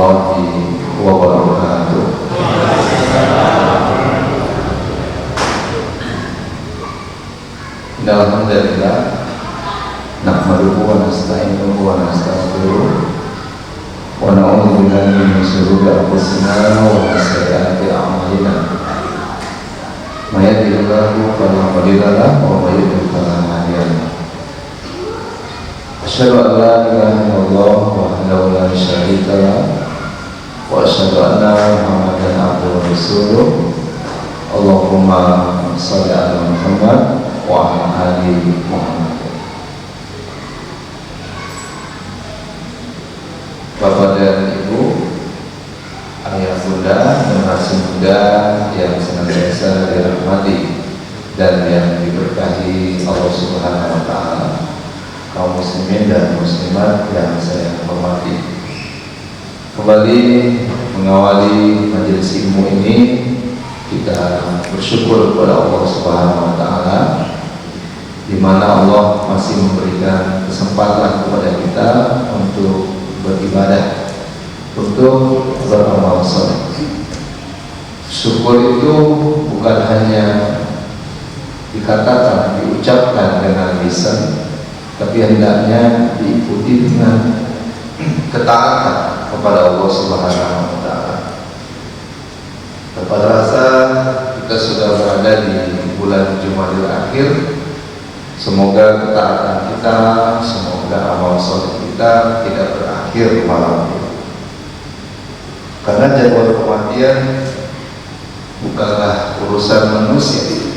warahmatullahi wabarakatuh. Alhamdulillah, nahmaduhu wa nasta'inuhu wa nastaghfiruh wa na'udzu billahi min shururi anfusina wa min sayyiati a'malina. May yahdihillahu fala mudilla lahu wa may yudlil fala hadiya lahu. Asyhadu an la ilaha illallah wahdahu la syarika lahu wa asyhadu anna Muhammadan abduhu wa rasuluh. Allahumma shalli ala Muhammad wa ala ali Muhammad. Bapak dan Ibu, ayah bunda, generasi muda yang senantiasa dirahmati dan yang diberkahi Allah Subhanahu wa Ta'ala, kaum muslimin dan muslimat yang saya hormati, kembali mengawali majelis ilmu ini, kita bersyukur kepada Allah Subhanahu wa Ta'ala, di mana Allah masih memberikan kesempatan kepada kita untuk beribadah, untuk beramal saleh. Syukur itu bukan hanya dikatakan, diucapkan dengan lisan, tapi hendaknya diikuti dengan ketaatan kepada Allah Subhanahu wa Ta'ala. Pada rasa kita sudah berada di bulan Jumadil Akhir, semoga ketaatan kita, semoga amal saleh kita tidak berakhir malam ini. Karena jadwal kematian bukanlah urusan manusia,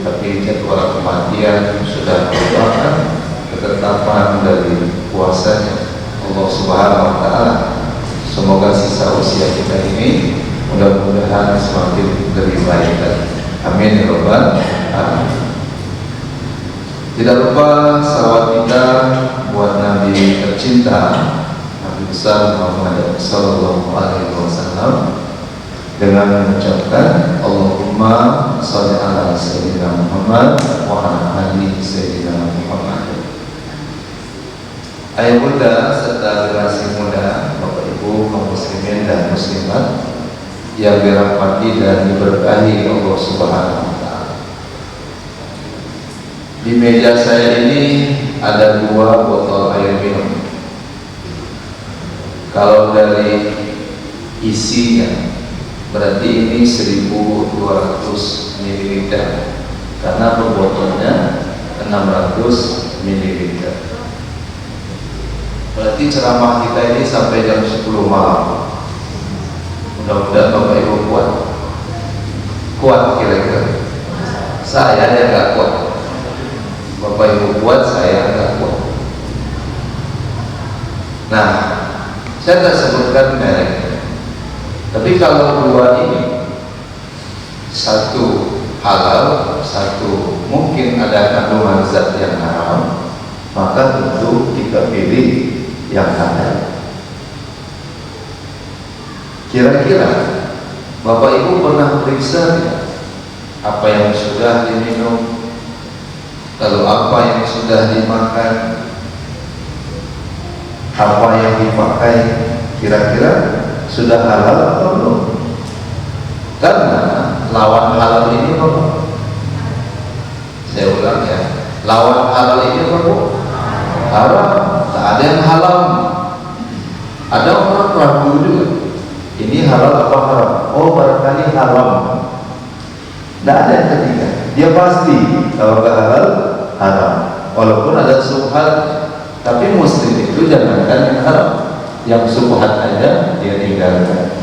tapi jadwal kematian sudah merupakan ketetapan dari kuasanya Allah Subhanahu wa Ta'ala. Semoga sisa usia kita ini mudah-mudahan semakin lebih baik. Amin ya rabbal alamin. Tidak lupa salawat kita buat Nabi tercinta, Nabi besar Muhammad sallallahu alaihi wasallam, dengan mengucapkan Allahumma shalli ala sayyidina Muhammad wa ala ali sayyidina Muhammad. Ayah bunda serta generasi muda, Bapak Ibu kaum muslimin dan muslimat yang dirahmati dan diberkahi Allah Subhanahu wa Ta'ala. Di meja saya ini ada 2 botol air minum. Kalau dari isinya berarti ini 1200 ml, karena per botolnya 600 ml. Berarti ceramah kita ini sampai jam 10 malam. Mudah-mudahan Bapak Ibu kuat kira-kira. Saya yang nggak kuat. Bapak Ibu kuat, saya nggak kuat. Nah, saya tak sebutkan merek, tapi kalau 2 ini, satu halal, satu mungkin ada kandungan zat yang haram, maka tentu kita pilih yang halal. Kira-kira Bapak Ibu pernah periksa tidak apa yang sudah diminum, lalu apa yang sudah dimakan, apa yang dipakai, kira-kira sudah halal atau belum? Karena lawan halal ini apa? Saya ulang ya, lawan halal ini apa? Haram. Tak ada yang halal. Ada orang ragu juga, ini halal apa haram? Oh, barangkali haram. Tidak ada yang ketiga. Dia pasti kalau nggak halal, haram. Walaupun ada subhat, tapi muslim itu jangankan yang haram, yang subhat aja dia tinggalkan.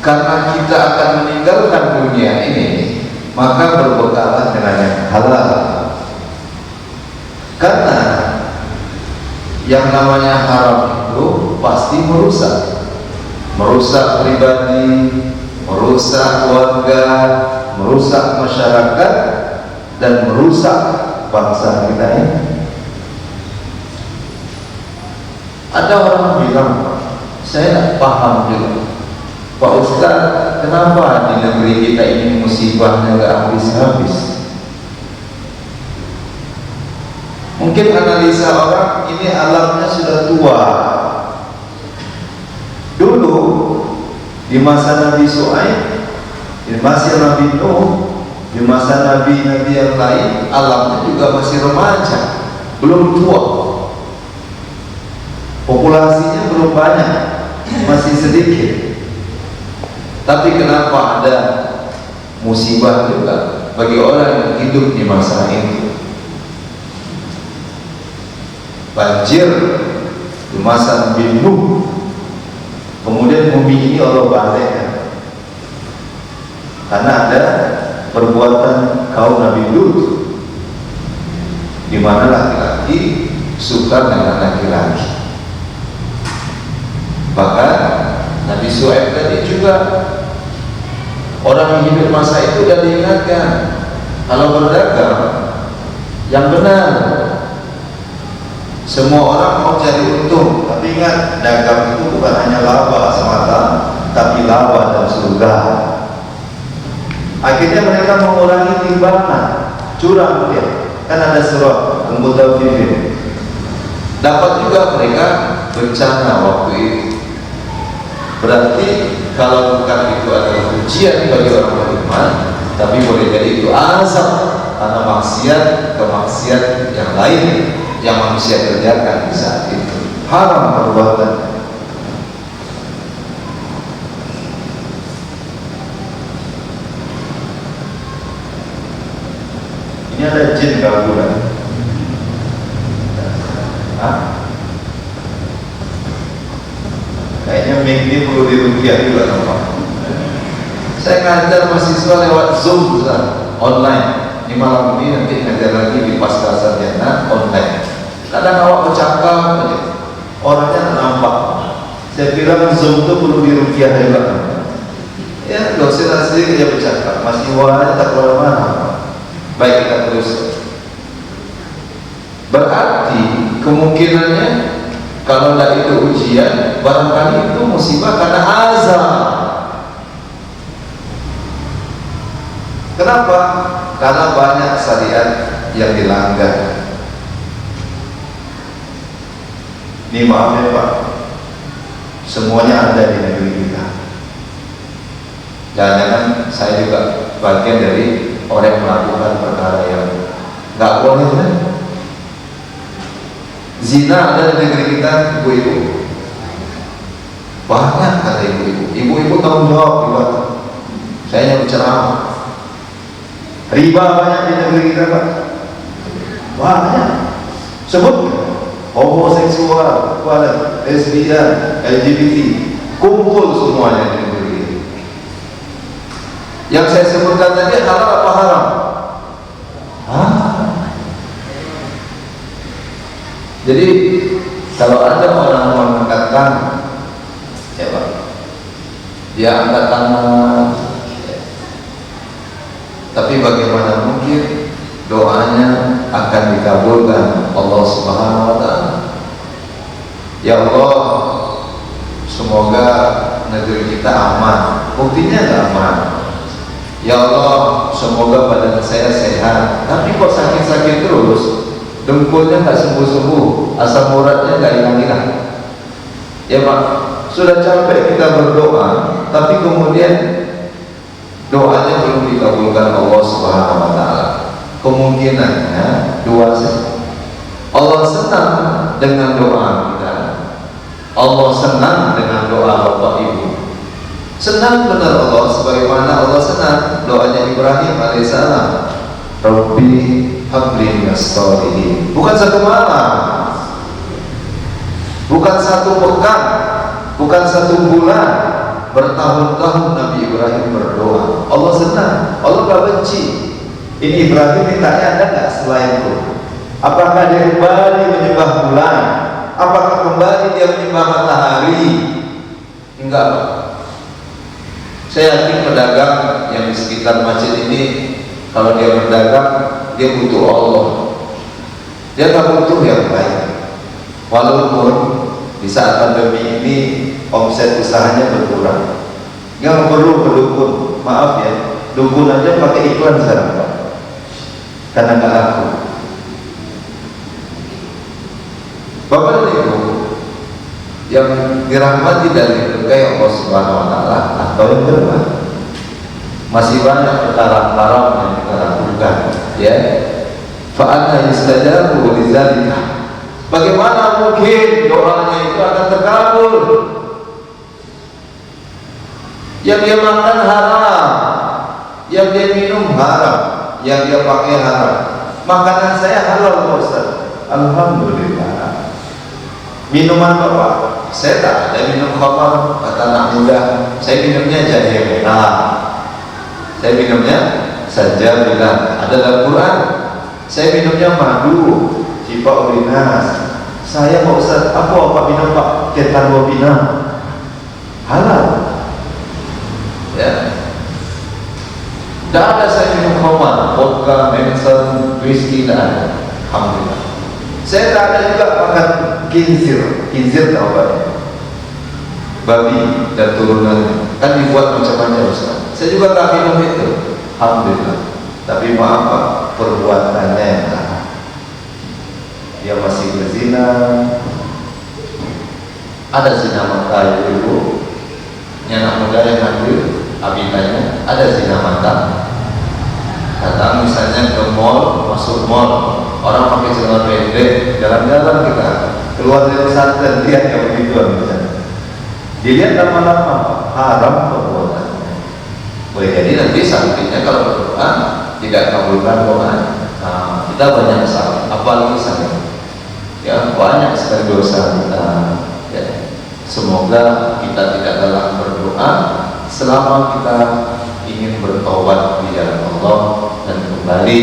Karena kita akan meninggalkan dunia ini, maka berbekallah dengan yang halal. Karena yang namanya haram itu pasti merusak pribadi, merusak keluarga, merusak masyarakat, dan merusak bangsa kita ini. Ada orang bilang, saya tidak paham juga, Pak Ustaz, kenapa di negeri kita ini musibahnya nggak habis-habis? Mungkin analisa orang, ini alamnya sudah tua, Di masa Nabi Shu'aib, di masa Nabi Nuh, di masa nabi-nabi yang lain, alamnya juga masih remaja, belum tua, populasinya belum banyak, masih sedikit. Tapi kenapa ada musibah juga bagi orang yang hidup di masa itu? Banjir di masa Nabi Nuh, kemudian bumi ini Allah balikkan karena ada perbuatan kaum Nabi Lut, di mana laki-laki suka dengan laki-laki. Bahkan Nabi Shu'aib tadi juga, orang yang hidup masa itu sudah diingatkan, kalau berdagang yang benar. Semua orang mau cari untung, tapi ingat, dagang itu bukan hanya laba semata, tapi laba dan surga. Akhirnya mereka mengurangi timbangan, curang dia. Kan ada surat Al-Mutaffifin. Dapat juga mereka bencana waktu itu. Berarti kalau bukan itu adalah ujian bagi orang beriman, tapi boleh jadi itu azab karena kemaksiat yang lain yang manusia kerjakan di saat itu. Haram perbuatan. Ini ada jin gangguan. Kayaknya ini perlu dirupiah juga nampak. Saya ngajar mahasiswa lewat Zoom online. Di malam ini nanti ngajar lagi di Pasca Sarjana online. Kadang awak bercakap aja, orangnya nampak. Saya bilang Zoom itu perlu dirupiah juga. Ya, dosen asli dia bercakap, masih warnanya tak kemana-mana. Baik, kita terus. Berarti kemungkinannya kalau tidak itu ujian, barangkali itu musibah karena azab. Kenapa? Karena banyak syariat yang dilanggar. Ini maaf ya Pak, semuanya ada di negeri kita. Jangan-jangan saya juga bagian dari orang yang melakukan perkara yang nggak boleh kan? Zina ada di negeri kita, ibu-ibu. Banyak kata ibu-ibu. Ibu-ibu tanggung jawab juga. Saya yang berceramah. Riba banyak di negeri kita Pak. Banyak. Sebut homoseksual, lesbian, LGBT, kumpul semuanya di negeri ini. Yang saya sebutkan tadi halal apa haram? Jadi kalau ada orang mengangkat tangan, ya Pak, dia angkat tangan, tapi bagaimana mungkin doanya akan dikabulkan Allah Subhanahu wa Ta'ala? Ya Allah, semoga negeri kita aman. Buktinya nggak aman. Ya Allah, semoga badan saya sehat. Tapi kok sakit-sakit terus? Dengkulnya nggak sembuh-sembuh, asam uratnya nggak hilang-hilang. Ya Pak, sudah capek kita berdoa, tapi kemudian doanya belum dikabulkan Allah Subhanahu wa Ta'ala. Kemungkinannya dua saja. Allah senang dengan doa kita, Allah senang dengan doa Bapak Ibu. Senang benar Allah, sebagaimana Allah senang doanya Ibrahim alaihissalam, Rabbi habli minas sholihin. Bukan satu malam, bukan satu pekan, bukan satu bulan, bertahun-tahun Nabi Ibrahim berdoa. Allah senang, Allah gak benci. Ini Ibrahim mintanya ada nggak selain itu? Apakah dia kembali menyembah bulan? Apakah kembali dia menyembah matahari? Enggak Pak. Saya yakin pedagang yang di sekitar masjid ini, kalau dia berdagang, dia butuh Allah. Dia tak butuh yang lain. Walaupun di saat pandemi ini omset usahanya berkurang. Nggak perlu berdukun, maaf ya, dukun aja pakai iklan sekarang Pak, karena nggak laku. Bapak dan Ibu, yang dirahmati dan diberkahi Allah Subhanahu wa taala atau yang berbeda. Masih banyak perkara haram yang kita lakukan, ya. Fa anna yustajabu lidzalika. Bagaimana mungkin doanya itu akan terkabul? Yang dia makan haram, yang dia minum haram, yang dia pakai haram. Makanan saya halal, Pak Ustaz. Alhamdulillah. Minuman Bapak, saya tak ada minum khamar, kata anak muda. Saya minumnya jahe merah. Saya minumnya saja bilang ada dalam Quran. Saya minumnya madu, cipa urinas. Saya Pak Ustaz, apa minum Pak? Ketan wapina. Halal. Ya. Tidak ada saya minum khamar, vodka, Manson, whisky, tidak ada. Alhamdulillah. Saya tak ada juga makan kinzir tahu Pak? Babi dan turunannya kan dibuat macam-macam Ustaz. Saya juga tak minum itu. Alhamdulillah. Tapi maaf Pak, perbuatannya yang salah. Dia masih berzina. Ada zina mata ibu, anak muda yang hadir, abidanya ada zina mata. Datang misalnya ke mall, masuk mall, orang pakai celana pendek, jalan-jalan kita keluar dari pesantren, lihat yang begitu misalnya. Dilihat lama-lama haram perbuatannya. Boleh jadi nanti sampingnya kalau berdoa tidak kabulkan doa. Nah, kita banyak salah, apalagi saya. Ya banyak sekali dosa kita. Ya. Semoga kita tidak dalam berdoa selama kita ingin bertobat di jalan Allah dan kembali,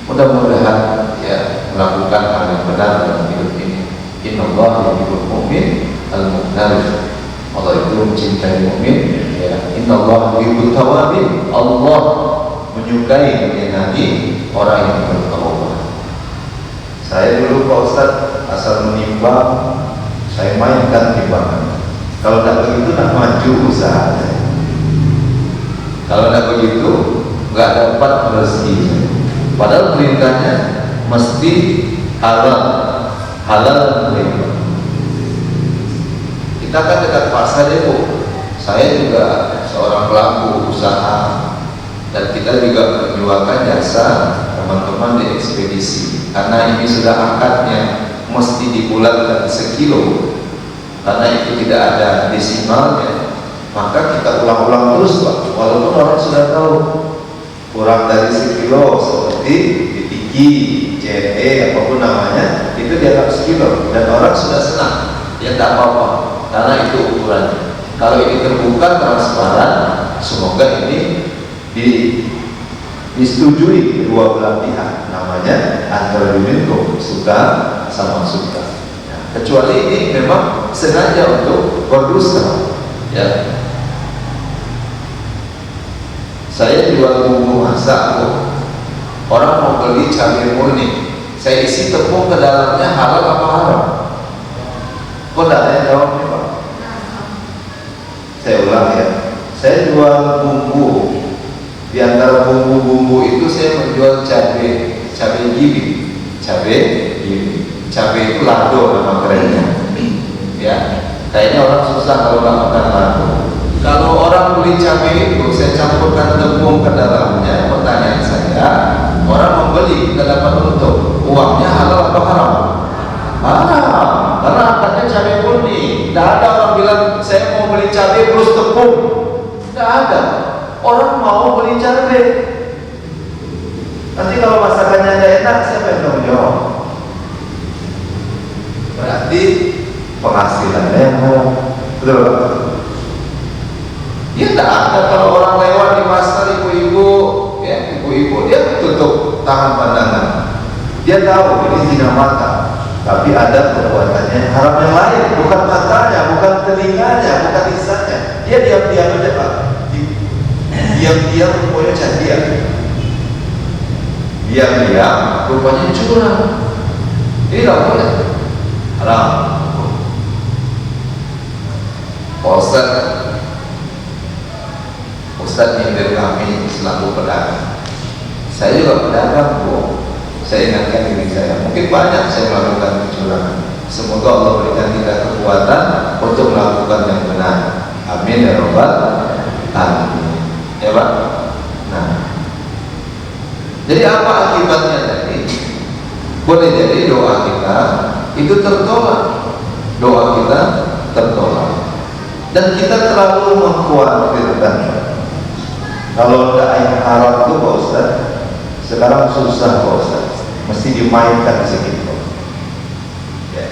mudah-mudahan ya melakukan hal yang benar dalam hidup ini. Innallaha yuhibbul mu'min al-muqtarif. Allah itu mencintai mukmin. Ya. Innallaha yuhibbut tawabin. Allah menyukai menyenangi orang yang bertaubat. Saya dulu Pak Ustaz asal menimbang, saya mainkan timbangan. Kalau tidak begitu nak maju usaha saya. Kalau tidak begitu nggak dapat rezeki. Padahal perintahnya mesti halal, halal perintah. Kita kan dekat pasar ya Bu. Saya juga seorang pelaku usaha dan kita juga menjualkan jasa teman-teman di ekspedisi. Karena ini sudah akadnya mesti dibulatkan sekilo. Karena itu tidak ada desimalnya. Maka kita ulang-ulang terus Pak, walaupun orang sudah tahu kurang dari sekilo seperti ditiki, JNE, apapun namanya, itu dianggap sekilo dan orang sudah senang, ya tak apa-apa, karena itu ukurannya. Kalau ini terbuka, transparan, semoga ini disetujui kedua belah pihak, namanya antara diminum suka sama suka. Ya, kecuali ini memang sengaja untuk berdusta. Ya. Saya jual bumbu masak, orang mau beli cabai murni, saya isi tepung ke dalamnya, halal apa haram? Kok tidak ada yang jawab nih Pak? Saya ulang ya, saya jual bumbu, di antara bumbu-bumbu itu saya menjual cabai giling, cabai itu lado nama kerennya, ya. Kayaknya orang susah kalau nggak makan lado. Kalau orang beli cabai itu saya campurkan tepung ke dalamnya, pertanyaan saya, orang membeli kita dapat untung, uangnya halal atau haram? Haram, karena akadnya cabai murni. Tidak ada orang bilang saya mau beli cabai plus tepung, tidak ada. Orang mau beli cabai. Nanti kalau masakannya tidak enak, siapa yang tanggung jawab? Berarti penghasilannya yang haram, betul? Ya tidak ada. Kalau orang lewat di pasar, ibu-ibu, ya ibu-ibu, dia tutup tangan pandangan. Dia tahu ini zina mata, tapi ada perbuatannya haram yang lain, bukan matanya, bukan telinganya, bukan lisannya. Dia diam-diam aja Pak, diam-diam rupanya jadian, diam-diam rupanya curang. Ini tidak boleh, haram. Ustaz nyindir kami selaku pedagang. Saya juga pedagang Bu. Saya ingatkan diri saya, mungkin banyak saya melakukan kecurangan. Semoga Allah berikan kita kekuatan untuk melakukan yang benar. Amin ya rabbal alamin. Ya Pak. Nah, jadi apa akibatnya tadi? Boleh jadi doa kita itu tertolak, doa kita tertolak, dan kita terlalu mengkhawatirkan. Kalau dakwah Arab itu Pak Ustaz, sekarang susah Pak Ustaz, mesti dimainkan sedikit, ya,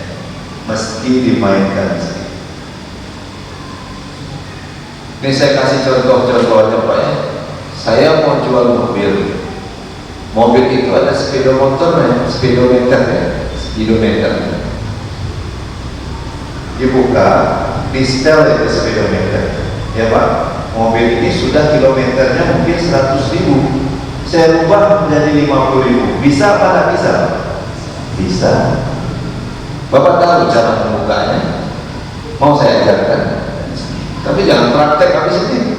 mesti dimainkan sedikit. Ini saya kasih contoh-contoh aja Pak ya. Saya mau jual mobil. Mobil itu ada speedometer, speedometer ya, speedometer. Dibuka, di setel itu speedometer, ya Pak. Mobil ini sudah kilometernya mungkin 100.000. Saya rubah menjadi 50.000. Bisa apa tidak bisa? Bisa. Bapak tahu cara membukanya? Mau saya ajarkan? Tapi jangan praktek habis ini.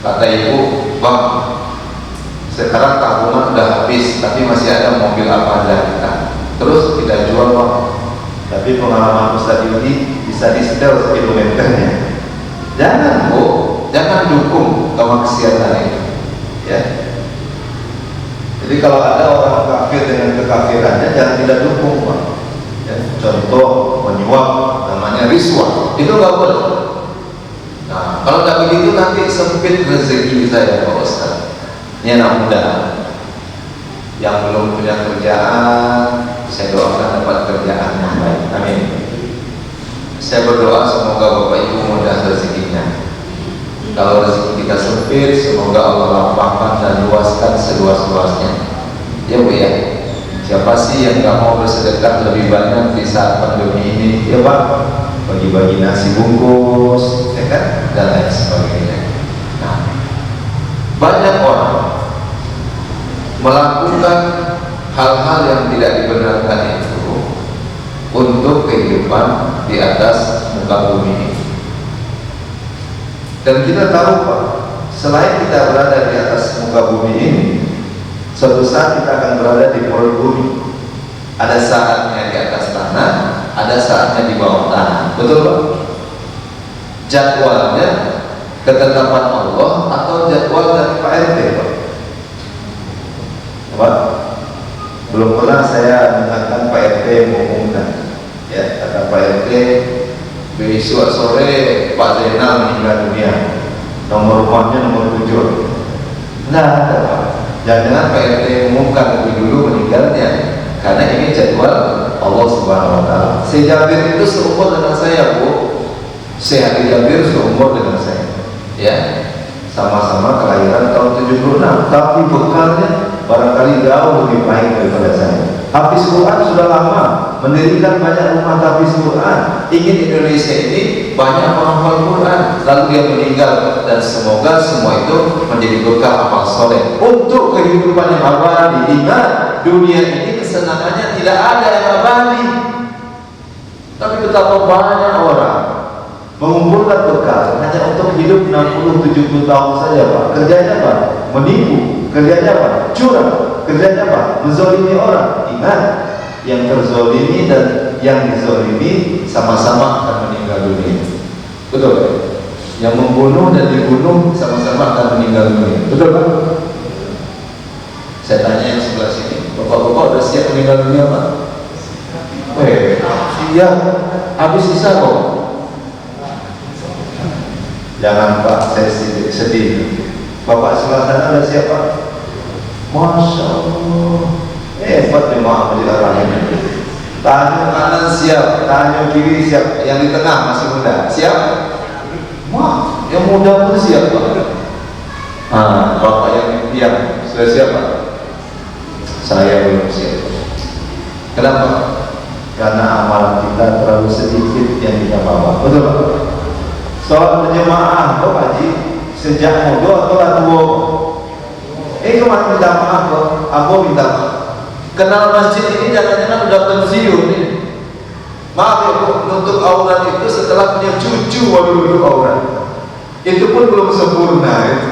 Kata ibu, Bang, sekarang tabungan udah habis, tapi masih ada mobil Avanza kita. Terus kita jual Bang. Tapi pengalaman Ustaz ini bisa di setel kilometernya. Jangan Bu, jangan dukung kemaksiatan itu. Ya. Jadi kalau ada orang kafir dengan kekafirannya, jangan tidak dukung Pak. Ya. Contoh menyuap, namanya riswah, itu nggak boleh. Nah, kalau tidak begitu nanti sempit rezeki saya Pak Ustaz. Ini anak muda yang belum punya kerjaan, saya doakan dapat kerjaan yang baik. Amin. Saya berdoa semoga Bapak Ibu mudah rezekinya. Kalau rezeki kita sempit, semoga Allah lapangkan dan luaskan seluas-luasnya. Ya Bu ya. Siapa sih yang nggak mau bersedekah lebih banyak di saat pandemi ini? Ya Pak. Bagi-bagi nasi bungkus, ya kan, dan lain sebagainya. Nah, banyak orang melakukan hal-hal yang tidak dibenarkan itu untuk kehidupan di atas muka bumi ini. Dan kita tahu Pak, selain kita berada di atas muka bumi ini, suatu saat kita akan berada di perut bumi. Ada saatnya di atas tanah, ada saatnya di bawah tanah. Betul Pak? Jadwalnya ketetapan Allah atau jadwal dari Pak RT Pak? Pak, belum pernah saya mendengarkan Pak RT mengumumkan. Ya, kata Pak RT, besok sore Pak Zainal meninggal dunia. Nomor rumahnya nomor 7. Nah, ada Pak. Jangan Pak RT mengumumkan lebih dulu meninggalnya. Karena ini jadwal Allah Subhanahu wa Ta'ala. Si Jabir itu seumur dengan saya Bu. Si Hadi Jabir seumur dengan saya. Ya, sama-sama kelahiran tahun 76. Tapi bekalnya barangkali jauh lebih baik daripada saya. Hafiz Quran sudah lama, mendirikan banyak rumah hafiz Quran. Ingin Indonesia ini banyak penghafal Quran. Lalu dia meninggal, dan semoga semua itu menjadi bekal amal soleh untuk kehidupan yang abadi. Ingat, dunia ini kesenangannya tidak ada yang abadi. Tapi betapa banyak orang mengumpulkan bekal hanya untuk hidup 60-70 tahun saja Pak. Kerjanya Pak, menipu. Kerjanya Pak, curang. Kerjanya Pak, menzolimi orang. Ingat, yang terzolimi dan yang dizolimi sama-sama akan meninggal dunia. Betul Pak? Yang membunuh dan dibunuh sama-sama akan meninggal dunia. Betul Pak? Saya tanya yang sebelah sini, Bapak-bapak udah siap meninggal dunia Pak? Siap. Habis sisa kok. Jangan Pak, saya sedih. Bapak sebelah sana ada siapa? Masya Allah, hebat jemaah Masjid Ar-Rahim. Tangan kanan siap, tangan kiri siap, yang di tengah masih muda siap? Wah, yang muda pun siap Pak. Bapak yang impian sudah siap Pak? Saya belum siap. Kenapa? Karena amalan kita terlalu sedikit yang kita bawa. Betul Pak? Soal berjemaah, Pak Haji, sejak muda atau tua? Cuma minta maaf kok, aku minta maaf. Kenal masjid ini jangan-jangan udah pensiun nih. Maaf ya Bu, nutup aurat itu setelah punya cucu baru nutup aurat. Itu pun belum sempurna itu.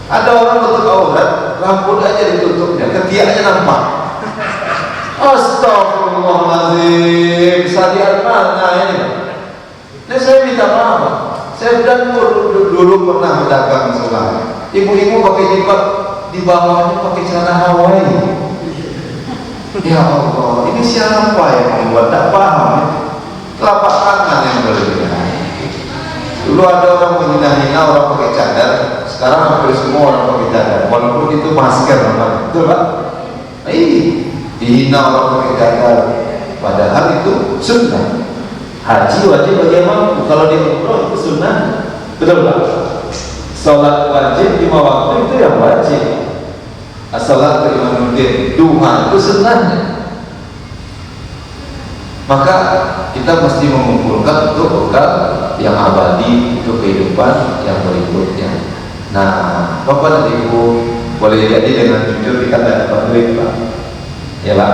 Ada orang nutup aurat, rambut aja ditutupnya, ketiaknya nampak. Astagfirullahaladzim, syariat mana ini? Saya dan dulu pernah berdagang sekolah. Ibu-ibu pakai jilbab, di bawahnya pakai celana Hawaii. Ya Allah, ini siapa yang membuat? Tak paham. Telapak tangan yang berlebihan. Dulu ada orang menghina-hina orang pakai cadar, sekarang hampir semua orang pakai cadar, walaupun itu masker namanya. Betul Pak? Dihina orang pakai cadar, padahal itu sunnah. Haji wajib bagi yang mampu. Kalau di umroh itu sunnah. Betul Pak? Salat wajib 5 waktu itu yang wajib. As-salatu imamuddin, duha itu sunnahnya. Maka kita mesti mengumpulkan untuk bekal yang abadi untuk kehidupan yang berikutnya. Nah, Bapak dan Ibu boleh jadi dengan jujur kita tidak dapat duit Pak. Ya Pak.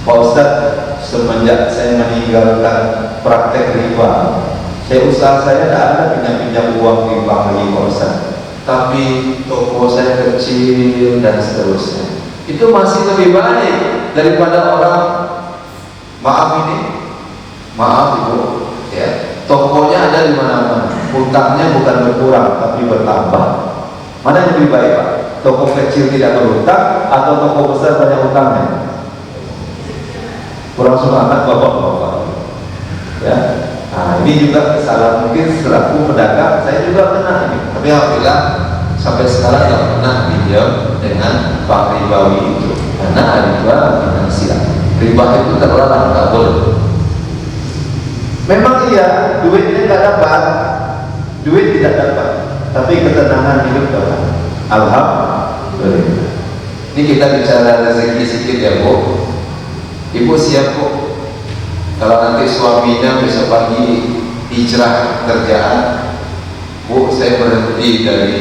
Pak Ustadz, semenjak saya meninggalkan praktek riba, usaha saya tidak ada pinjam-pinjam uang di bank lagi Pak Ustadz. Tapi toko saya kecil dan seterusnya. Itu masih lebih baik daripada orang, maaf Ibu, ya, tokonya ada di mana-mana, hutangnya bukan berkurang tapi bertambah. Mana yang lebih baik Pak? Toko kecil tidak berhutang atau toko besar banyak hutangnya? Kurang semangat bapak-bapak. Ya, nah ini juga kesalahan mungkin selaku pedagang, saya juga kena ini. Tapi alhamdulillah sampai sekarang tidak pernah pinjam dengan bank ribawi itu, karena riba finansial. Riba itu terlarang, tak boleh. Memang iya, duitnya tidak dapat, duit tidak dapat, tapi ketenangan hidup dapat. Alhamdulillah. Ini kita bicara rezeki sedikit ya Bu. Ibu siap Bu, kalau nanti suaminya besok pagi hijrah kerjaan, Bu saya berhenti dari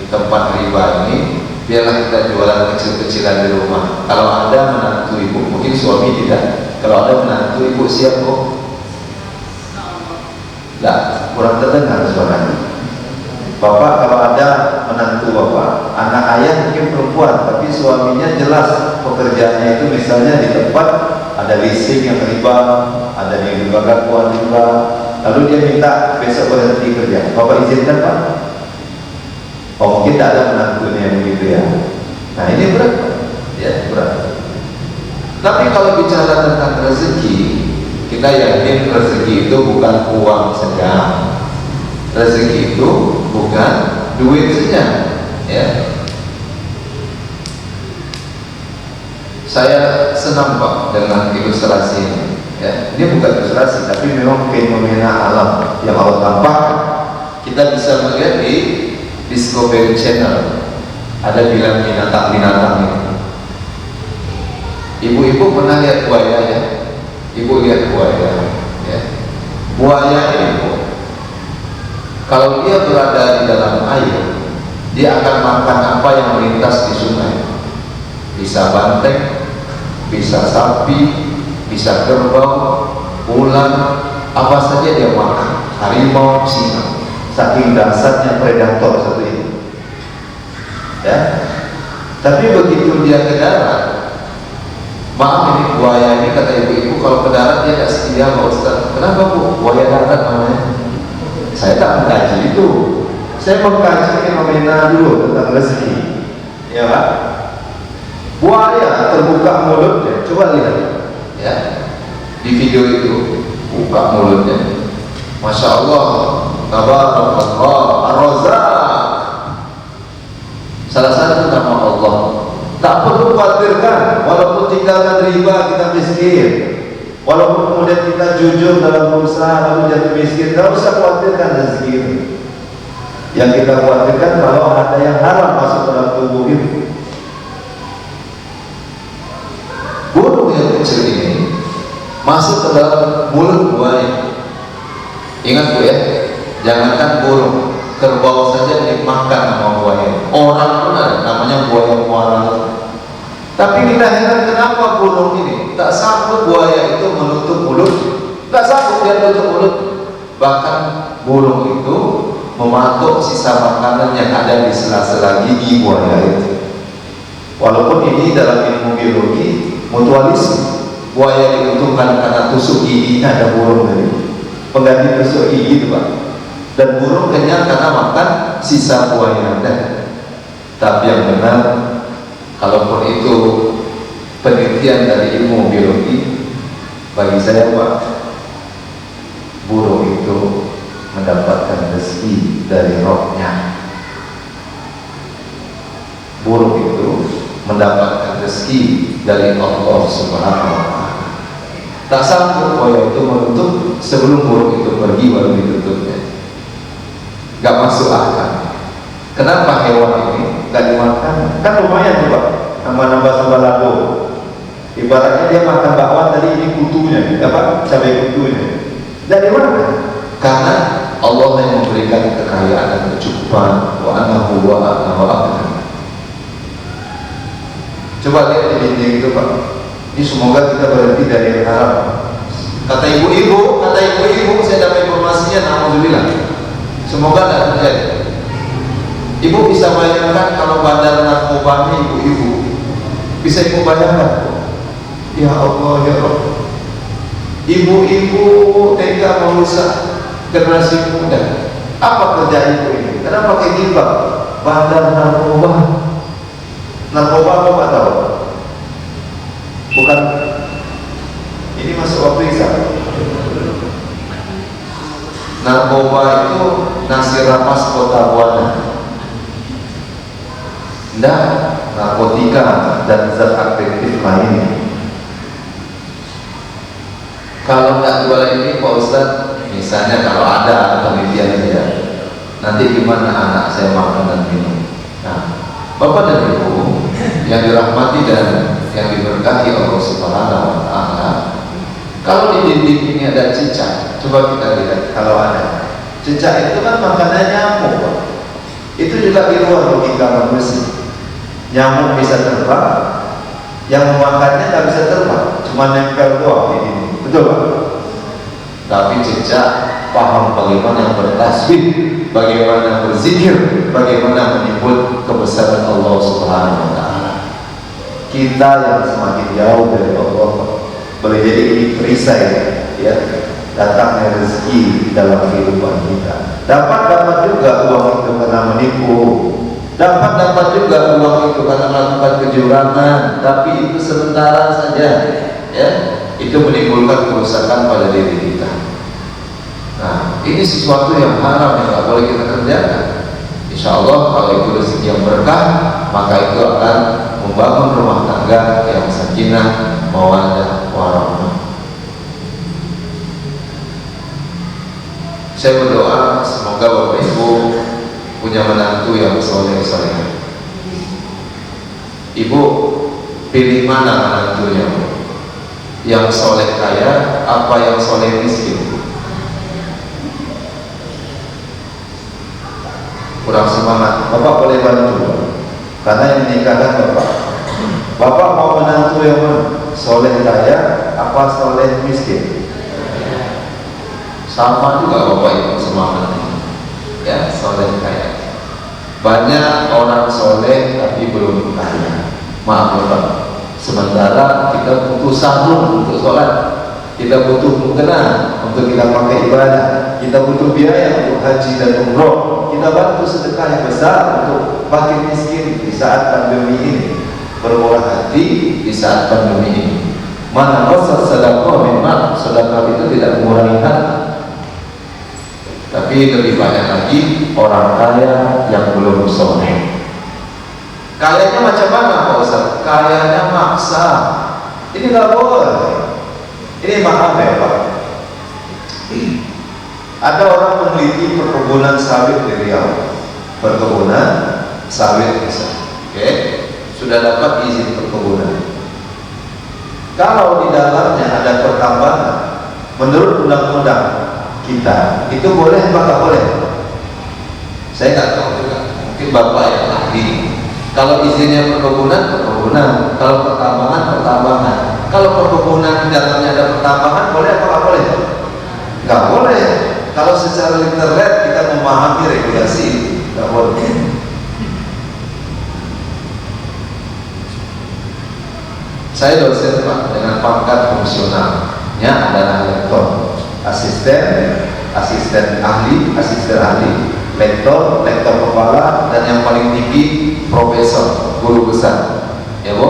tempat riba ini, biarlah kita jualan kecil-kecilan di rumah. Kalau ada menantu Ibu, mungkin suami tidak, kalau ada menantu Ibu siap Bu? Tidak, kurang terdengar suaranya. Bapak kalau ada menantu Bapak, anak ayah mungkin perempuan, tapi suaminya jelas pekerjaannya itu misalnya di tempat ada leasing yang riba, ada di lembaga keuangan riba, lalu dia minta besok berhenti kerja, Bapak izinkan Pak? Oh mungkin tidak ada menantunya yang begitu ya. Nah ini berat ya, berat. Tapi kalau bicara tentang rezeki, kita yakin rezeki itu bukan uang saja, rezeki itu bukan duit saja ya. Saya senang Pak dengan ilustrasi ini ya. Ini bukan ilustrasi tapi memang fenomena alam yang Allah tampakkan. Kita bisa melihat di Discovery Channel ada bilang binatang-binatang ini. Ibu-ibu pernah lihat buaya ya? Ibu lihat buaya ya. Buaya ini Bu, kalau dia berada di dalam air, dia akan makan apa yang melintas di sungai. Bisa banteng, bisa sapi, bisa kerbau, ular, apa saja dia makan. Harimau, singa. Saking dasarnya predator satu ini. Ya. Tapi begitu dia ke darat, maaf ini buaya ini kata ibu-ibu kalau ke darat dia tidak setia Pak Ustaz. Kenapa Bu? Buaya darat namanya. Saya tak mengkaji itu. Saya mengkaji fenomena dulu tentang rezeki. Ya Pak. Buaya terbuka mulutnya. Coba lihat. Ya. Di video itu buka mulutnya. Masya Allah. Tabarakallah Ar-Razzaq. Salah satu nama Allah. Tak perlu khawatirkan, walaupun tinggalkan riba kita miskin, walaupun kemudian kita jujur dalam berusaha lalu jatuh miskin, tak usah khawatirkan rezeki ini. Yang kita khawatirkan kalau ada yang haram masuk dalam tubuh ini. Burung yang kecil ini masuk ke dalam mulut buaya. Ingat Bu ya, jangankan burung, kerbau saja dimakan sama buaya. Orang pun ada namanya buaya muara. Tapi kita heran kenapa burung ini tak sanggup buaya itu menutup mulut, tak sanggup dia tutup mulut. Bahkan burung itu mematuk sisa makanan yang ada di sela-sela gigi buaya itu. Walaupun ini dalam ilmu biologi mutualisme, buaya diuntungkan karena tusuk giginya ada burung tadi, pengganti tusuk gigi itu Pak. Dan burung kenyang karena makan sisa buah yang ada. Tapi yang benar, kalaupun itu penelitian dari ilmu biologi, bagi saya Pak, burung itu mendapatkan rezeki dari rohnya. Burung itu mendapatkan rezeki dari Allah Subhanahu wa Ta'ala. Tak sanggup koyo itu menutup sebelum burung itu pergi baru ditutupnya. Gak masuk akal. Kenapa hewan ini gak dimakan? Kan lumayan tuh Pak, nambah-nambah sambal lado. Ibaratnya dia makan bakwan tadi, ini kutunya, apa? Cabai kutunya. Dari mana? Karena Allah yang memberikan kekayaan dan kecukupan. Wa annahu wa a'lam. Coba lihat di dinding itu Pak. Ini semoga kita berhenti dari yang haram. Kata ibu-ibu, saya dapat informasinya, alhamdulillah. Semoga tidak terjadi. Ibu bisa bayangkan kalau bandar narkobanya ibu-ibu. Bisa ibu bayangkan? Ya Allah, ya Rabb. Ibu-ibu tega merusak generasi muda. Apa kerja ibu ini? Kenapa kayak gini Pak? Bandar narkoba. Narkoba apa Pak tahu? Bukan. Ini masuk waktu Isya. Narkoba itu nasi ramas kota Buana. Dan narkotika dan zat aktif lainnya. Kalau nggak jual ini Pak Ustadz, misalnya kalau ada penelitian ya, nanti gimana anak saya makan dan minum? Nah, Bapak dan Ibu yang dirahmati dan yang diberkati Allah Subhanahu wa Ta'ala, kalau di dinding ini ada cicak, coba kita lihat kalau ada. Cicak itu kan makanannya nyamuk. Itu juga di luar logika manusia. Nyamuk bisa terbang, yang memakannya nggak bisa terbang, cuma nempel doang di dinding. Betul Pak? Tapi cicak paham bagaimana bertasbih, bagaimana berzikir, bagaimana menyebut kebesaran Allah Subhanahu wa Ta'ala. Kita yang semakin jauh dari Allah, boleh jadi ini perisai ya, datangnya rezeki dalam kehidupan kita. Dapat juga uang itu karena menipu, dapat juga uang itu karena melakukan kecurangan, tapi itu sementara saja ya. Itu menimbulkan kerusakan pada diri kita. Nah, ini sesuatu yang haram yang tidak boleh kita kerjakan. Insya Allah kalau itu rezeki yang berkah, maka itu akan membangun rumah tangga yang sakinah, mawaddah, warahmah. Saya berdoa semoga Bapak Ibu punya menantu yang soleh-soleh. Ibu pilih mana menantunya? Yang soleh kaya apa yang soleh miskin? Kurang semangat. Bapak boleh bantu karena yang menikahkan Bapak. Bapak mau menantu yang mana? Soleh kaya apa soleh miskin? Sama juga Bapak Ibu semangatnya ya, soleh kaya. Banyak orang soleh tapi belum kaya. Maaf Bapak, sementara kita butuh sarung untuk sholat, kita butuh mukena untuk kita pakai ibadah, kita butuh biaya untuk haji dan umroh, kita bantu sedekah yang besar untuk fakir miskin di saat pandemi ini, bermurah hati di saat pandemi ini. Mana qasar sedekah memang sedekah itu tidak mengurangi hati, tapi lebih banyak lagi orang kaya yang belum soleh. Kayanya macam mana Pak Ustaz? Kayanya maksa. Ini nggak boleh. Ini maaf ya Pak. Ada orang meneliti perkebunan sawit di Riau. Perkebunan sawit misalnya. Oke, sudah dapat izin perkebunan. Kalau di dalamnya ada pertambangan, menurut undang-undang kita itu boleh apa nggak boleh? Saya nggak tahu juga. Mungkin Bapak yang ahli. Kalau izinnya perkebunan, perkebunan. Kalau pertambangan, pertambangan. Kalau perkebunan di dalamnya ada pertambangan, boleh apa nggak boleh? Nggak boleh. Kalau secara literal kita memahami regulasi, nggak boleh. Saya dosen Pak dengan pangkat fungsionalnya adalah lektor, asisten asisten ahli, lektor kepala, dan yang paling tinggi profesor, guru besar, ya Bu.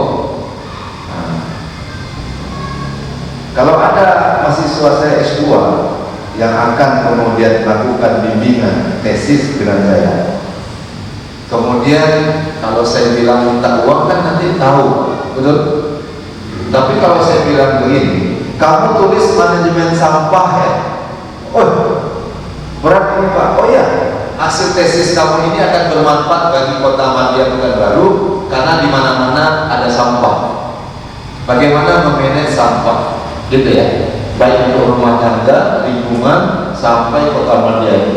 Nah, kalau ada mahasiswa saya S2 yang akan kemudian melakukan bimbingan tesis dengan saya, kemudian kalau saya bilang minta uang kan nanti tahu, betul? Tapi kalau saya bilang begini, kamu tulis manajemen sampah ya, oh berat ini Pak, oh ya, hasil tesis kamu ini akan bermanfaat bagi Kota Madia Pekanbaru karena di mana-mana ada sampah. Bagaimana memanage sampah, gitu ya, baik untuk rumah tangga, lingkungan, sampai Kota Madia ini.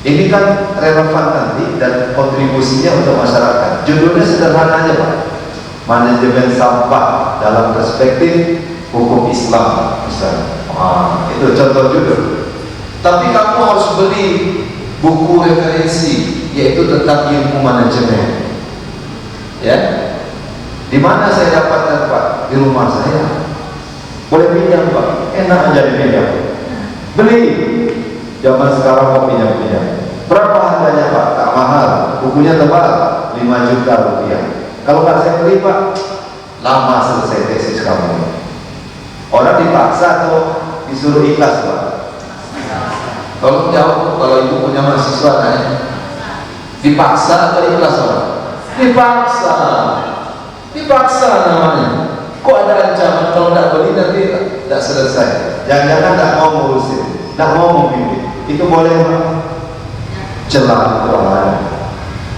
Ini kan relevan nanti dan kontribusinya untuk masyarakat. Judulnya sederhana aja Pak, manajemen sampah dalam perspektif hukum Islam misalnya. Itu contoh judul. Tapi kamu harus beli buku referensi, yaitu tentang ilmu manajemen. Ya, di mana saya dapatkan Pak? Di rumah saya. Boleh pinjam Pak? Enak aja dipinjam. Beli. Zaman sekarang mau pinjam. Berapa harganya Pak? Tak mahal. Bukunya tebal, 5 juta rupiah. Kalau nggak saya beli Pak, lama selesai tesis kamu. Orang dipaksa atau disuruh ikhlas Pak? Tolong jawab, kalau ibu punya mahasiswa tanya, dipaksa atau ikhlas Pak? Dipaksa namanya. Kok ada ancaman kalau nggak beli nanti nggak selesai? Jangan-jangan nggak mau ngurusin, nggak mau membimbing. Itu boleh Pak? Celah itu ada.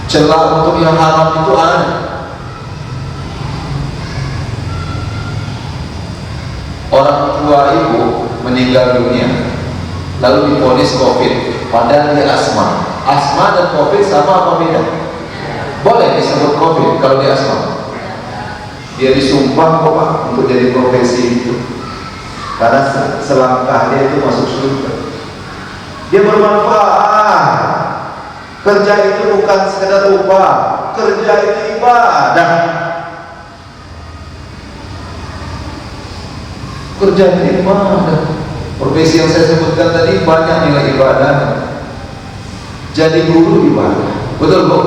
Celah untuk yang haram itu ada. Orang tua ibu meninggal dunia, lalu divonis COVID, padahal dia asma. Asma dan COVID sama apa beda? Boleh disebut COVID kalau dia asma. Dia disumpah kok Pak untuk jadi profesi itu, karena selangkah dia itu masuk surga. Dia bermanfaat. Kerja itu bukan sekedar upah, kerja itu ibadah. Kerja itu ibadah. Profesi yang saya sebutkan tadi banyak nilai ibadah. Jadi guru ibadah, betul Bu?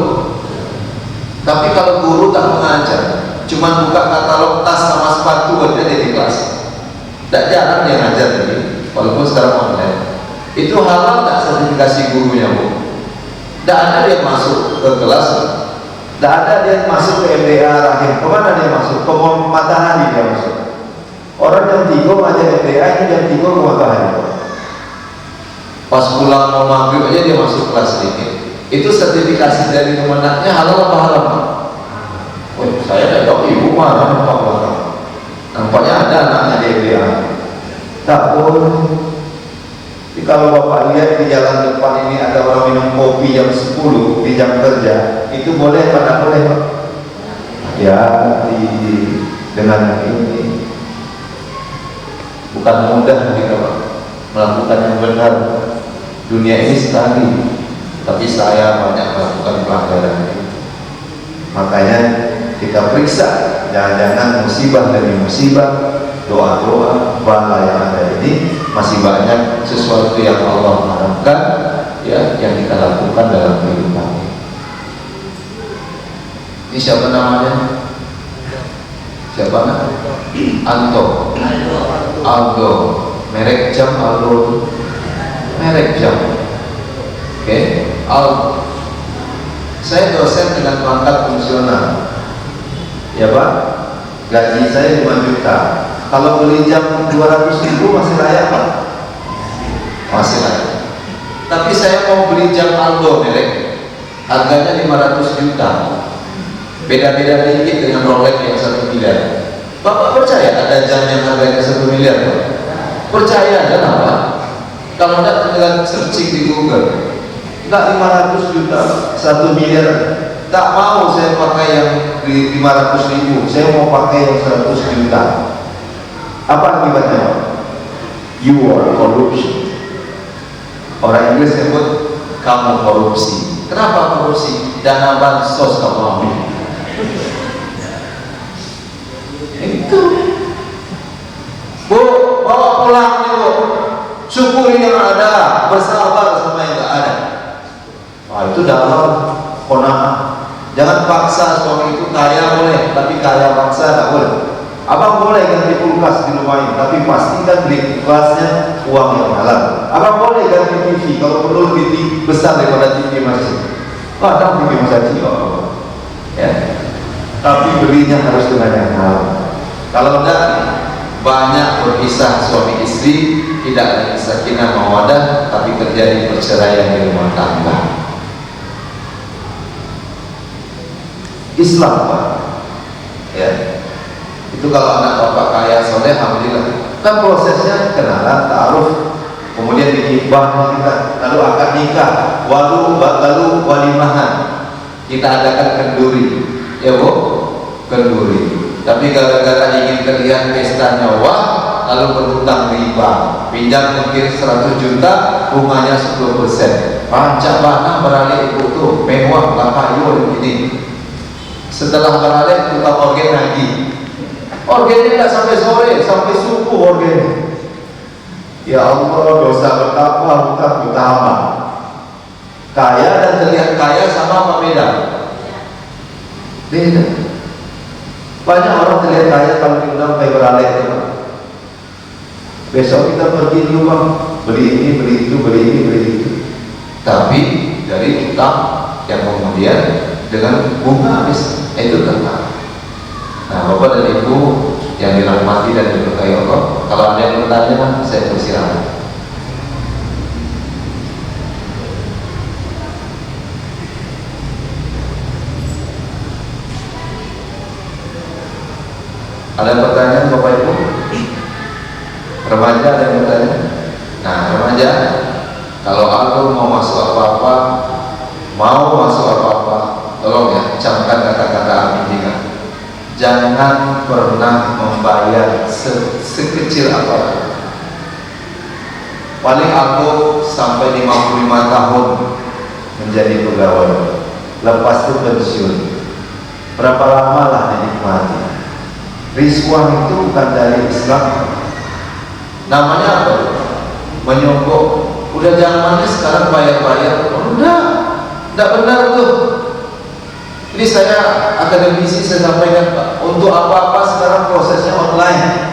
Tapi kalau guru tak mengajar, cuma buka katalog tas sama sepatu aja di kelas, tak jarang dia ngajar tadi, walaupun sekarang online. Itu halal tak sertifikasi gurunya Bu? Tidak ada dia masuk ke kelas, tidak ada dia masuk ke MBA rahim. Kemana dia masuk? Ke matahari dia masuk. Orang jam 3 ngajar MBA, ini jam 3 ke matahari. Pas pulang mau maghrib aja dia masuk kelas sedikit. Itu sertifikasi dari kemenaknya halal apa haram? Saya tidak tahu, ibu marah Pak. Nampaknya ada anaknya di MBA. Tak boleh. Jadi kalau Bapak lihat di jalan depan ini ada orang minum kopi jam 10 di jam kerja, itu boleh apa tidak boleh Pak? Ya, dengan ini bukan mudah kita Pak melakukan yang benar. Dunia ini sekali, tapi saya banyak melakukan pelanggaran. Makanya kita periksa, jangan-jangan musibah demi musibah, doa-doa, bala yang ada ini masih banyak sesuatu yang Allah haramkan, ya, yang kita lakukan dalam kehidupan. Ini siapa namanya? Siapa namanya? Aldo. Merek jam Aldo. Merek jam. Oke, Aldo. Saya dosen dengan pangkat fungsional. Ya Pak, gaji saya 5 juta. Kalau beli jam 200.000 masih layak Pak? Masih layak. Tapi saya mau beli jam Aldo merek, harganya 500 juta. Beda-beda dikit dengan Rolex yang 1 miliar. Bapak percaya ada jam yang harganya 1 miliar Pak? Percaya aja lah Pak. Kalau tidak tinggal searching di Google. Enggak 500 juta, 1 miliar. Tak mau saya pakai yang 500.000, saya mau pakai yang 100 juta. Apa akibatnya? You are corruption. Orang Inggris sebut kamu korupsi. Kenapa korupsi? Dana bansos kamu ambil. Itu Bu, bawa pulang nih Bu, syukuri yang ada. kona'ah. Jangan paksa suami itu kaya boleh, tapi kaya paksa tak boleh. Abang boleh ganti kulkas di rumah ini, tapi pastikan beli kulkasnya uang yang halal. Abang boleh ganti TV, kalau perlu lebih besar daripada TV masjid. Kadang TV masjid ya. Tapi belinya harus dengan yang halal. Kalau tidak, banyak berpisah suami istri, tidak ada sakinah mawaddah, tapi terjadi perceraian di rumah tangga. Islam Pak, ya. Itu kalau anak bapak kaya soleh, alhamdulillah. Kan prosesnya kenalan, ta'aruf, kemudian dihibah kita, lalu akad nikah, lalu walimahan. Kita adakan kenduri, ya Bu, kenduri. Tapi gara-gara ingin terlihat pestanya wah, lalu berhutang riba, pinjam mungkin 100 juta, bunganya 10%. Pancak bana beralih ibu tuh, mewah, lapayo ini. Setelah beralih tukang organ lagi. Organnya tidak sampai sore, sampai subuh organnya. Ya Allah, dosa betapa hutang utama. Kaya dan terlihat kaya sama apa beda? Beda. Banyak orang terlihat kaya kalau diundang kayak beralih itu. Besok kita pergi dulu Bang, beli ini, beli itu, beli ini, beli itu. Tapi dari utang yang kemudian dengan bunga habis itu tentang. Nah, Bapak dan Ibu yang dirahmati dan diberkahi Allah, kalau ada yang bertanya, saya persilakan. Ada pertanyaan Bapak Ibu? Remaja ada yang bertanya? Nah, remaja, kalau aku mau masuk apa-apa, tolong ya, camkan kata-kata aminah. Jangan pernah membayar sekecil apapun. Paling aku sampai 55 tahun menjadi pegawai, lepas itu pensiun. Berapa lama lah dinikmati. Riswan itu bukan dari Islam. Namanya apa? Menyogok. Udah zamannya sekarang bayar-bayar. Udah, tidak benar tuh. Ini saya akademisi, saya sampaikan Pak, untuk apa-apa sekarang prosesnya online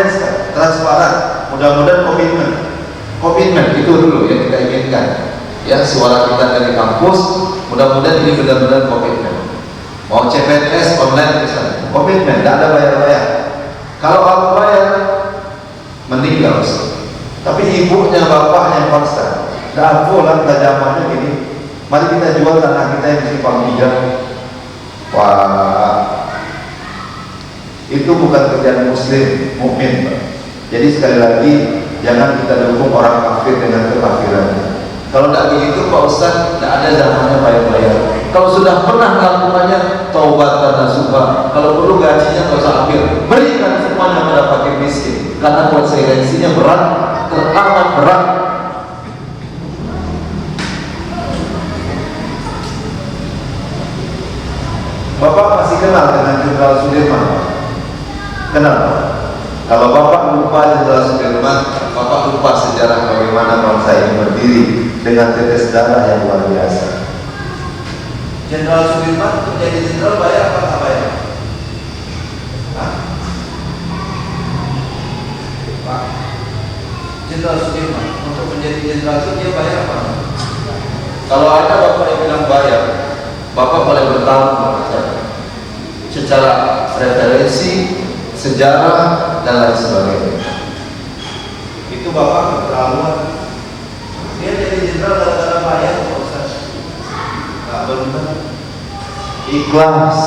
sekarang, transparan. Mudah-mudahan komitmen itu dulu yang kita inginkan. Ya, suara kita dari kampus, mudah-mudahan ini benar-benar komitmen. Mau CPNS online misalnya, komitmen, tidak ada bayar-bayar. Kalau aku bayar, mending gak usah. Tapi ibunya, bapaknya paksa. Dah pulang tajamannya gini. Mari kita jual tanah kita yang di Simpang 3. Wah, itu bukan kerjaan muslim, mukmin Pak. Jadi sekali lagi, jangan kita dukung orang kafir dengan kekafirannya. Kalau tidak begitu Pak Ustaz, tidak ada zamannya bayar-bayar. Kalau sudah pernah melakukannya, taubat karena sumpah. Kalau perlu gajinya nggak usah ambil, berikan semuanya pada fakir miskin. Karena konsekuensinya berat, teramat berat. Bapak masih kenal dengan Jenderal Sudirman? Kenal? Kalau Bapak lupa Jenderal Sudirman, Bapak lupa sejarah bagaimana bangsa ini berdiri dengan tetes darah yang luar biasa. Jenderal Sudirman untuk jadi jenderal bayar apa nggak bayar? Hah? Pak, Jenderal Sudirman untuk menjadi jenderal itu dia bayar apa? Kalau ada Bapak yang bilang bayar, Bapak boleh bertahun secara referensi, sejarah dan lain sebagainya. Itu Bapak keterlaluan. Dia jadi jenderal gara-gara bayar, Pak Ustaz. Nggak benar. Ikhlas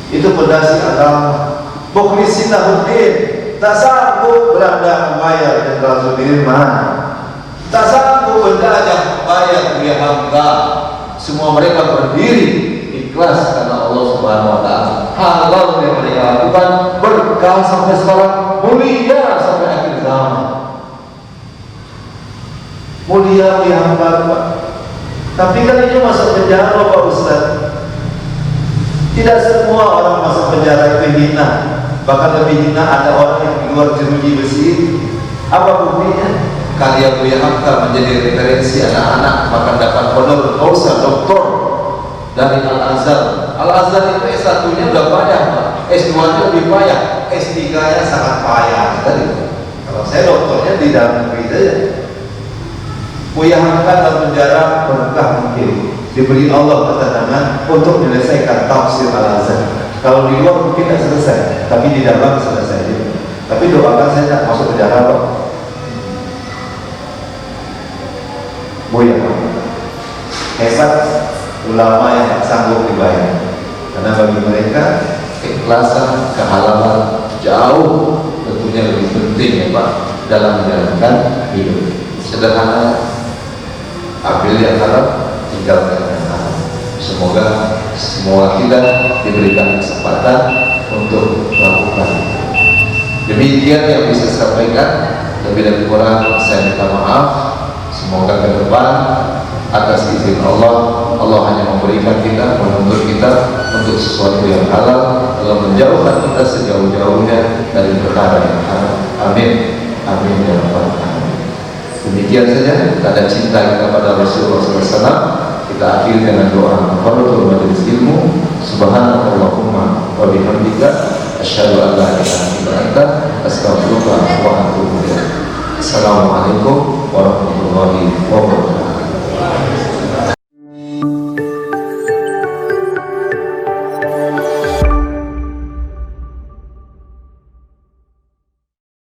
itu pondasi agama. Mukhlisin lahuddin, tak sanggup beranda membayar Jenderal Sudirman, tak sanggup berdajah membayar Buya Hamka. Semua mereka berdiri ikhlas karena Allah Subhanahu wa taala. Halal yang mereka lakukan berkah sampai sekarang, mulia sampai akhir zaman. Mulia yang Pak. Tapi kan ini masuk penjara Pak Ustaz. Tidak semua orang masuk penjara itu hina. Bahkan lebih hina ada orang yang di luar jeruji besi. Apa buktinya? kalian Buya Hamka menjadi referensi anak-anak, maka dapat honor kausa doktor dari Al-Azhar. Al-Azhar itu S1-nya udah payah, Pak. S2-nya lebih payah, S3-nya sangat payah tadi. Kalau saya doktornya di dalam negeri saja. Buya Hamka dalam penjara berkah mungkin diberi Allah ketenangan untuk menyelesaikan tafsir Al-Azhar. Kalau di luar mungkin tidak selesai, tapi di dalam selesai. Tapi doakan saya tidak masuk penjara, Pak. Buya Hamka hebat, ulama yang tak sanggup dibayar, karena bagi mereka keikhlasan, kehalalan jauh tentunya lebih penting ya Pak dalam menjalankan hidup. Sederhana, ambil yang halal, tinggalkan yang haram. Semoga semua kita diberikan kesempatan untuk melakukan. Demikian yang bisa saya sampaikan. Lebih dan kurang saya minta maaf. Semoga ke depan atas izin Allah, Allah hanya memberikan kita, menuntut kita untuk sesuatu yang halal, Allah menjauhkan kita sejauh-jauhnya dari perkara yang haram. Amin. Amin ya rabbal alamin. Demikian saja tanda cinta kita pada Rasulullah SAW. Kita akhiri dengan doa Qaratul majelis ilmu. Subhanallahumma wa bihamdika asyhadu an la ilaha illa anta astaghfiruka wa atubu ilaik. Assalamualaikum warahmatullahi wabarakatuh.